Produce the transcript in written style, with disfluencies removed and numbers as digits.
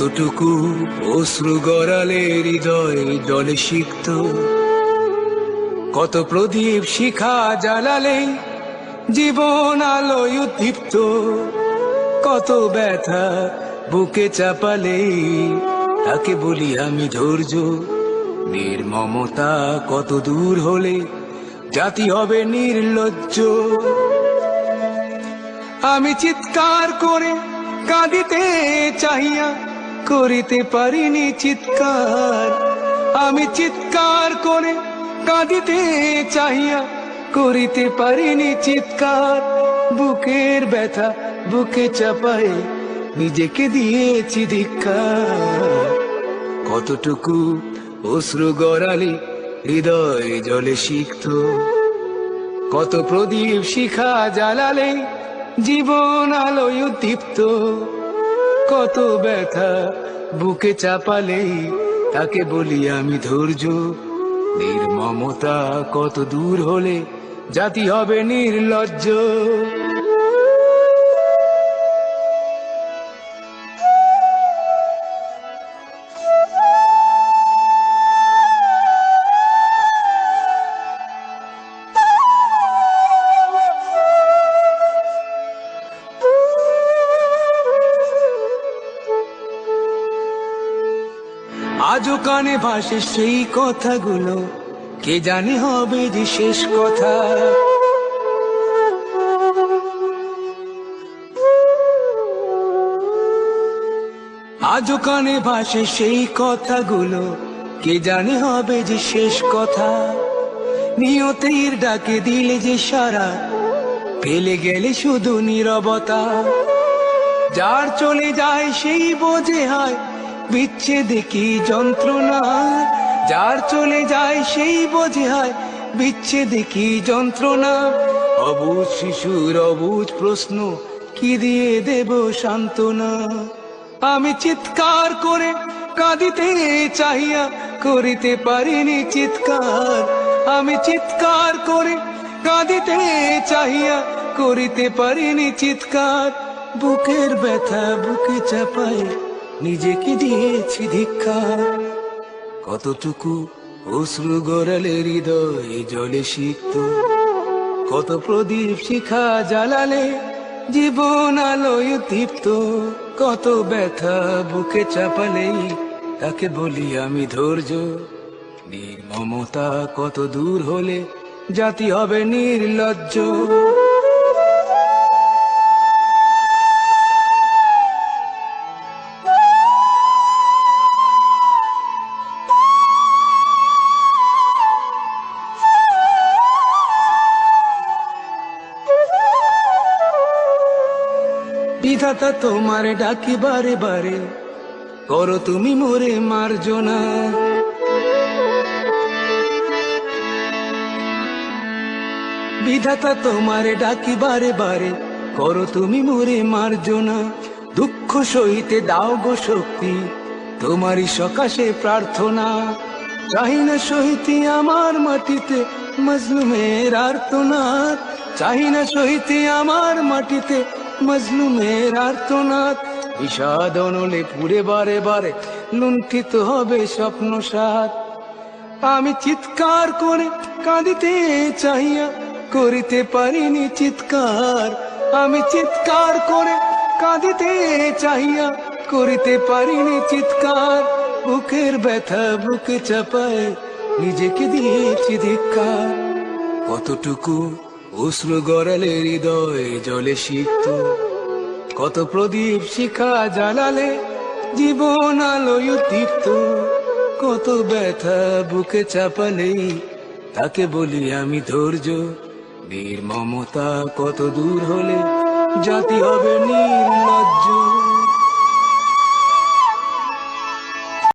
কতটুকু অশ্রু গড়ালে হৃদয় জলে সিক্ত, কত প্রদীপ শিখা জ্বালালে জীবন আলোয় উদ্দীপ্ত, কত ব্যথা বুকে চাপালে তাকে বলি আমি ধৈর্য। নির্মমতা কত দূর হলে জাতি হবে নির্লজ্জ। আমি চিৎকার করে কাঁদিতে চাহিয়া করিতে পারিনি চিৎকার। আমি চিৎকার করে কাঁদিতে চাহিয়া করিতে পারিনি চিৎকার। বুকের ব্যথা বুকে চাপায় নিজেকে দিয়েছি ধিক্কার। কতটুকু অশ্রু গড়ালে হৃদয় জলে সিক্ত, কত প্রদীপ শিখা জ্বালালে জীবন আলোয় উদ্দীপ্ত, কত ব্যথা বুকে চাপালে তাকে বলি আমি ধৈর্য। নির্মমতা কত দূর হলে জাতি হবে নির্লজ্জ। আজও কানে ভাসে সেই কথাগুলো, কে জানে হবে যে শেষ কথা। আজও কানে ভাসে সেই কথাগুলো, কে জানে হবে যে শেষ কথা। নিয়তির ডাকে দিলে যে সারা, ফেলে গেলে শুধু নীরবতা। যার চলে যায় সেই বোঝে হয় বিচ্ছেদে কি যন্ত্রণা। যার চলে যায় সেই বোঝে হয় বিচ্ছেদে কি যন্ত্রণা। অবুঝ শিশুর অবুঝ প্রশ্ন, কি দিয়ে দেব সান্ত্বনা। আমি চিৎকার করে কাঁদিতে চাহিয়া করিতে পারিনি চিৎকার। আমি চিৎকার করে কাঁদিতে চাহিয়া করিতে পারিনি চিৎকার। বুকের ব্যথা বুকে চাপায় নিজেকে দিয়েছি ধিক্কার। কতটুকু অশ্রু গড়ালে হৃদয় জলে সিক্ত, কত প্রদীপ শিখা জ্বালালে জীবন আলোয় উদ্দীপ্ত, কত ব্যথা বুকে চাপালে তাকে বলি আমি ধৈর্য। নির্মমতা কত দূর হলে জাতি হবে নির্লজ্জ। বিধাতা তোমার ডাকি বারে বারে, করো তুমি মোরে মার্জনা। বিধাতা তোমার ডাকি বারে বারে, করো তুমি মোরে মার্জনা। দুঃখ সইতে দাও গো শক্তি, তোমারই সকাশে প্রার্থনা। চাহি না সহিতে আমার মাটিতে মজলুমের আর্তনাদ। চাহি না সহিতে আমার মাটিতে মজলুমের আর্তনাদ। বিষাদ অনলে পুড়ে বারে বারে লুণ্ঠিত হবে স্বপ্ন সাথ। আমি চিৎকার করে কাঁদিতে চাহিয়া করিতে পারিনি চিৎকার। আমি চিৎকার করে কাঁদিতে চাহিয়া করিতে পারিনি চিৎকার। বুকের ব্যথা বুকে চাপায় নিজেকে দিয়েছি ধিক্কার। কতটুকু অশ্রু গড়ালে হৃদয় জলে সিক্ত, কত প্রদীপ শিখা জ্বালালে জীবন আলোয় উদ্দীপ্ত, কত ব্যথা বুকে চাপালে তাকে বলি আমি ধৈর্য। নির্মমতা কত দূর হলে জাতি হবে নির্লজ্জ।